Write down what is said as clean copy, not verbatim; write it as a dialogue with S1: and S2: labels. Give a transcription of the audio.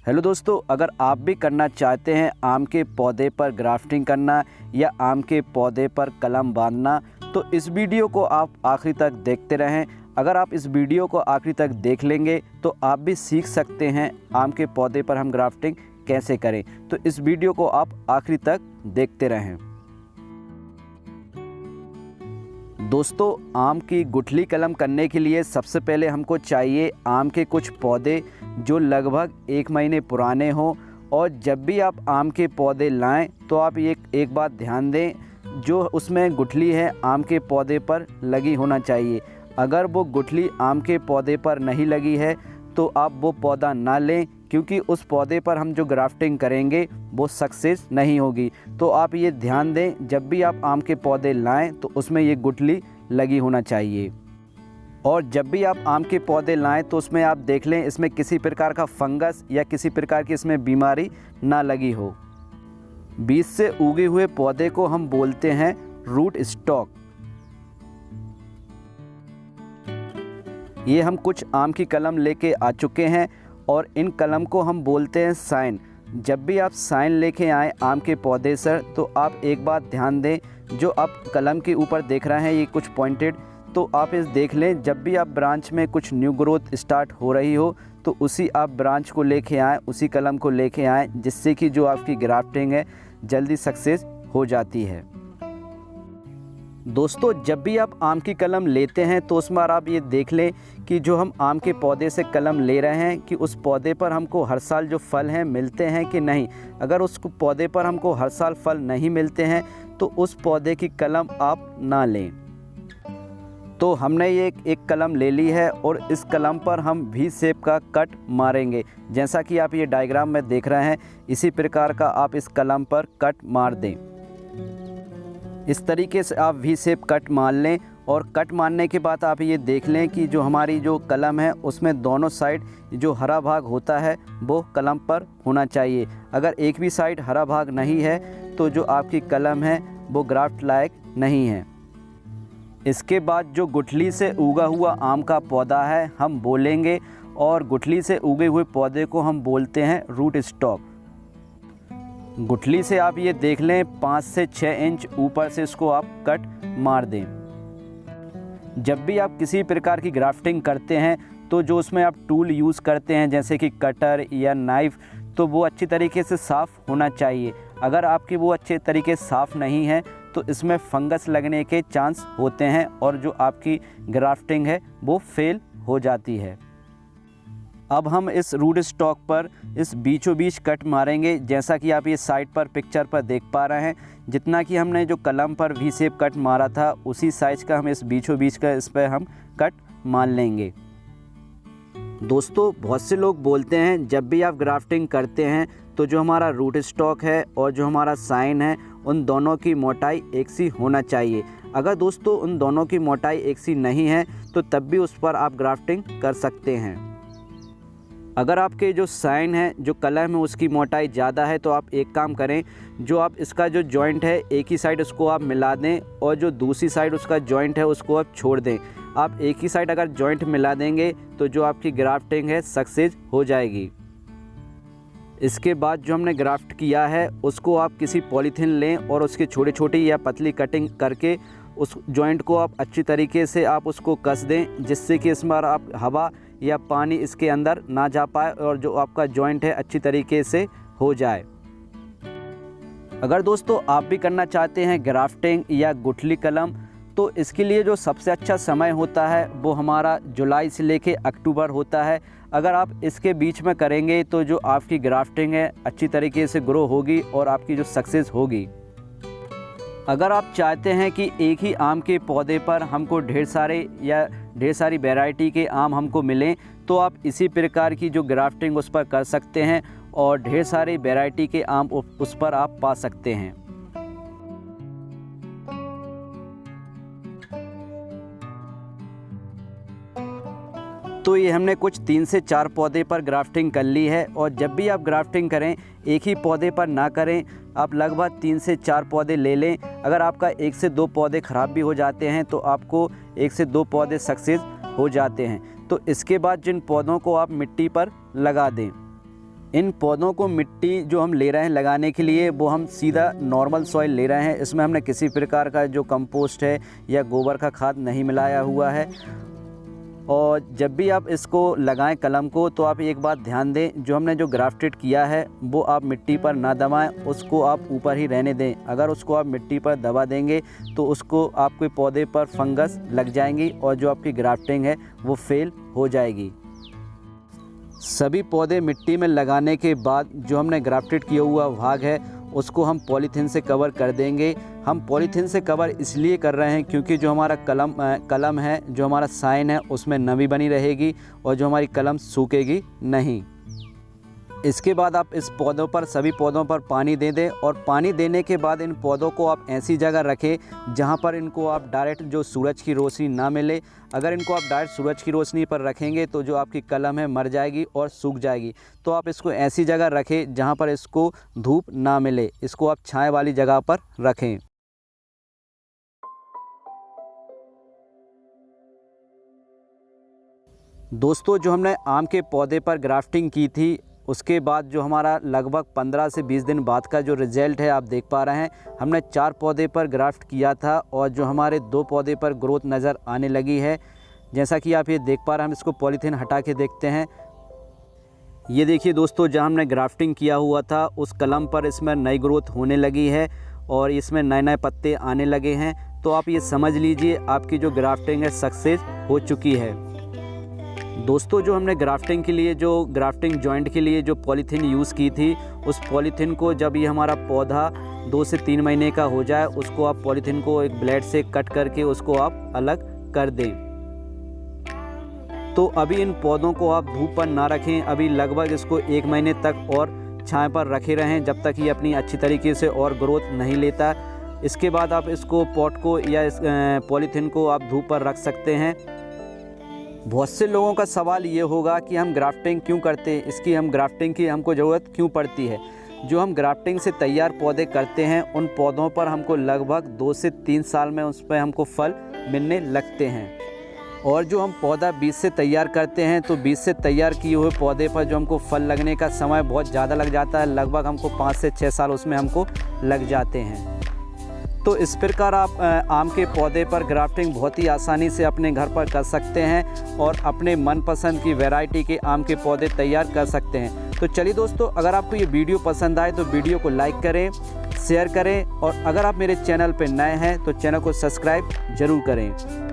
S1: Hello दोस्तों, अगर आप भी करना चाहते हैं आम के पौधे पर ग्राफ्टिंग करना या आम के पौधे पर कलम बांधना, तो इस वीडियो को आप आखिरी तक देखते रहें। अगर आप इस वीडियो को आखिरी तक देख लेंगे तो आप भी सीख सकते हैं आम के पौधे पर हम ग्राफ्टिंग कैसे करें। तो इस वीडियो को आप आखिरी तक देखते रहें। दोस्तों, आम की गुठली कलम करने के लिए सबसे पहले हमको चाहिए आम के कुछ पौधे जो लगभग 1 महीने पुराने हों। और जब भी आप आम के पौधे लाएं तो आप एक बात ध्यान दें, जो उसमें गुठली है आम के पौधे पर लगी होना चाहिए। अगर वो गुठली आम के पौधे पर नहीं लगी है तो आप वो पौधा ना लें, क्योंकि उस पौधे पर हम जो ग्राफ्टिंग करेंगे वो सक्सेस नहीं होगी। तो आप ये ध्यान दें, जब भी आप आम के पौधे लाएं तो उसमें ये गुठली लगी होना चाहिए। और जब भी आप आम के पौधे लाएं तो उसमें आप देख लें इसमें किसी प्रकार का फंगस या किसी प्रकार की इसमें बीमारी ना लगी हो। बीज से उगे हुए पौधे को हम बोलते हैं रूट स्टॉक। ये हम कुछ आम की कलम लेके आ चुके हैं और इन कलम को हम बोलते हैं साइन। जब भी आप साइन लेके आएँ आम के पौधे से तो आप एक बात ध्यान दें, जो आप कलम के ऊपर देख रहे हैं ये कुछ पॉइंटेड, तो आप इस देख लें जब भी आप ब्रांच में कुछ न्यू ग्रोथ स्टार्ट हो रही हो तो उसी आप ब्रांच को लेके आएँ, उसी कलम को लेके आएँ, जिससे कि जो आपकी ग्राफ्टिंग है जल्दी सक्सेस हो जाती है। दोस्तों, जब भी आप आम की कलम लेते हैं तो उस बार आप ये देख लें कि जो हम आम के पौधे से कलम ले रहे हैं कि उस पौधे पर हमको हर साल जो फल हैं मिलते हैं कि नहीं। अगर उस पौधे पर हमको हर साल फल नहीं मिलते हैं तो उस पौधे की कलम आप ना लें। तो हमने ये एक कलम ले ली है और इस कलम पर हम वी शेप का कट मारेंगे। जैसा कि आप ये डायग्राम में देख रहे हैं, इसी प्रकार का आप इस कलम पर कट मार दें। इस तरीके से आप वी शेप कट मार लें। और कट मारने के बाद आप ये देख लें कि जो हमारी जो कलम है उसमें दोनों साइड जो हरा भाग होता है वो कलम पर होना चाहिए। अगर एक भी साइड हरा भाग नहीं है तो जो आपकी कलम है वो ग्राफ्ट लायक नहीं है। इसके बाद जो गुठली से उगा हुआ आम का पौधा है हम बोलेंगे, और गुठली से उगे हुए पौधे को हम बोलते हैं रूट स्टॉक। गुठली से आप ये देख लें 5 से 6 इंच ऊपर से इसको आप कट मार दें। जब भी आप किसी प्रकार की ग्राफ्टिंग करते हैं तो जो उसमें आप टूल यूज़ करते हैं जैसे कि कटर या नाइफ़, तो वो अच्छी तरीके से साफ़ होना चाहिए। अगर आपकी वो अच्छे तरीके से साफ़ नहीं है तो इसमें फंगस लगने के चांस होते हैं और जो आपकी ग्राफ्टिंग है वो फेल हो जाती है। अब हम इस रूट स्टॉक पर इस बीचों बीच कट मारेंगे, जैसा कि आप ये साइड पर पिक्चर पर देख पा रहे हैं। जितना कि हमने जो कलम पर वी शेप कट मारा था उसी साइज़ का हम इस बीचों बीच का इस पर हम कट मार लेंगे। दोस्तों, बहुत से लोग बोलते हैं जब भी आप ग्राफ्टिंग करते हैं तो जो हमारा रूट स्टॉक है और जो हमारा साइन है उन दोनों की मोटाई एक सी होना चाहिए। अगर दोस्तों उन दोनों की मोटाई एक सी नहीं है तो तब भी उस पर आप ग्राफ्टिंग कर सकते हैं। अगर आपके जो साइन है जो कलम है उसकी मोटाई ज़्यादा है तो आप एक काम करें, जो आप इसका जो जॉइंट है एक ही साइड उसको आप मिला दें और जो दूसरी साइड उसका जॉइंट है उसको आप छोड़ दें। आप एक ही साइड अगर जॉइंट मिला देंगे तो जो आपकी ग्राफ्टिंग है सक्सेस हो जाएगी। इसके बाद जो हमने ग्राफ्ट किया है उसको आप किसी पॉलीथीन लें और उसकी छोटी छोटी या पतली कटिंग करके उस जॉइंट को आप अच्छी तरीके से आप उसको कस दें, जिससे कि इस बार आप हवा या पानी इसके अंदर ना जा पाए और जो आपका जॉइंट है अच्छी तरीके से हो जाए। अगर दोस्तों आप भी करना चाहते हैं ग्राफ्टिंग या गुठली कलम, तो इसके लिए जो सबसे अच्छा समय होता है वो हमारा जुलाई से लेके अक्टूबर होता है। अगर आप इसके बीच में करेंगे तो जो आपकी ग्राफ्टिंग है अच्छी तरीके से ग्रो होगी और आपकी जो सक्सेस होगी। अगर आप चाहते हैं कि एक ही आम के पौधे पर हमको ढेर सारी वैरायटी के आम हमको मिलें, तो आप इसी प्रकार की जो ग्राफ्टिंग उस पर कर सकते हैं और ढेर सारी वैरायटी के आम उस पर आप पा सकते हैं। तो ये हमने कुछ 3 से 4 पौधे पर ग्राफ्टिंग कर ली है। और जब भी आप ग्राफ्टिंग करें एक ही पौधे पर ना करें, आप लगभग 3 से 4 पौधे ले लें। अगर आपका 1 से 2 पौधे ख़राब भी हो जाते हैं तो आपको 1 से 2 पौधे सक्सेस हो जाते हैं। तो इसके बाद जिन पौधों को आप मिट्टी पर लगा दें, इन पौधों को मिट्टी जो हम ले रहे हैं लगाने के लिए वो हम सीधा नॉर्मल सॉइल ले रहे हैं। इसमें हमने किसी प्रकार का जो कंपोस्ट है या गोबर का खाद नहीं मिलाया हुआ है। और जब भी आप इसको लगाएं कलम को, तो आप एक बात ध्यान दें, जो हमने जो ग्राफ्टेड किया है वो आप मिट्टी पर ना दबाएं, उसको आप ऊपर ही रहने दें। अगर उसको आप मिट्टी पर दबा देंगे तो उसको आपके पौधे पर फंगस लग जाएंगी और जो आपकी ग्राफ्टिंग है वो फेल हो जाएगी। सभी पौधे मिट्टी में लगाने के बाद जो हमने ग्राफ्टेड किया हुआ भाग है उसको हम पॉलीथीन से कवर कर देंगे। हम पॉलीथीन से कवर इसलिए कर रहे हैं क्योंकि जो हमारा कलम है, जो हमारा साइन है, उसमें नमी बनी रहेगी और जो हमारी कलम सूखेगी नहीं। इसके बाद आप इस पौधों पर, सभी पौधों पर पानी दे दें और पानी देने के बाद इन पौधों को आप ऐसी जगह रखें जहां पर इनको आप डायरेक्ट जो सूरज की रोशनी ना मिले। अगर इनको आप डायरेक्ट सूरज की रोशनी पर रखेंगे तो जो आपकी कलम है मर जाएगी और सूख जाएगी। तो आप इसको ऐसी जगह रखें जहां पर इसको धूप ना मिले। इसको आप छाया वाली जगह पर रखें। दोस्तों, जो हमने आम के पौधे पर ग्राफ्टिंग की थी उसके बाद जो हमारा लगभग 15 से 20 दिन बाद का जो रिज़ल्ट है आप देख पा रहे हैं। हमने 4 पौधे पर ग्राफ्ट किया था और जो हमारे 2 पौधे पर ग्रोथ नज़र आने लगी है। जैसा कि आप ये देख पा रहे हैं, हम इसको पॉलीथीन हटा के देखते हैं। ये देखिए दोस्तों, जहाँ हमने ग्राफ्टिंग किया हुआ था उस कलम पर इसमें नई ग्रोथ होने लगी है और इसमें नए नए पत्ते आने लगे हैं। तो आप ये समझ लीजिए आपकी जो ग्राफ्टिंग है सक्सेस हो चुकी है। दोस्तों, जो हमने ग्राफ्टिंग के लिए, जो ग्राफ्टिंग जॉइंट के लिए जो पॉलीथीन यूज़ की थी, उस पॉलीथीन को जब ये हमारा पौधा 2 से 3 महीने का हो जाए, उसको आप पॉलीथीन को एक ब्लेड से कट करके उसको आप अलग कर दें। तो अभी इन पौधों को आप धूप पर ना रखें। अभी लगभग इसको 1 महीने तक और छाया पर रखे रहें जब तक ये अपनी अच्छी तरीके से और ग्रोथ नहीं लेता। इसके बाद आप इसको पॉट को या इस पॉलीथीन को आप धूप पर रख सकते हैं। बहुत से लोगों का सवाल ये होगा कि हम ग्राफ्टिंग क्यों करते हैं, इसकी हम ग्राफ्टिंग की हमको ज़रूरत क्यों पड़ती है। जो हम ग्राफ्टिंग से तैयार पौधे करते हैं उन पौधों पर हमको लगभग 2 से 3 साल में उस पर हमको फल मिलने लगते हैं। और जो हम पौधा बीज से तैयार करते हैं तो बीज से तैयार किए हुए पौधे पर जो हमको फल लगने का समय बहुत ज़्यादा लग जाता है। लगभग हमको 5 से 6 साल उसमें हमको लग जाते हैं। तो इस प्रकार आप आम के पौधे पर ग्राफ्टिंग बहुत ही आसानी से अपने घर पर कर सकते हैं और अपने मनपसंद की वैरायटी के आम के पौधे तैयार कर सकते हैं। तो चलिए दोस्तों, अगर आपको ये वीडियो पसंद आए तो वीडियो को लाइक करें, शेयर करें और अगर आप मेरे चैनल पर नए हैं तो चैनल को सब्सक्राइब ज़रूर करें।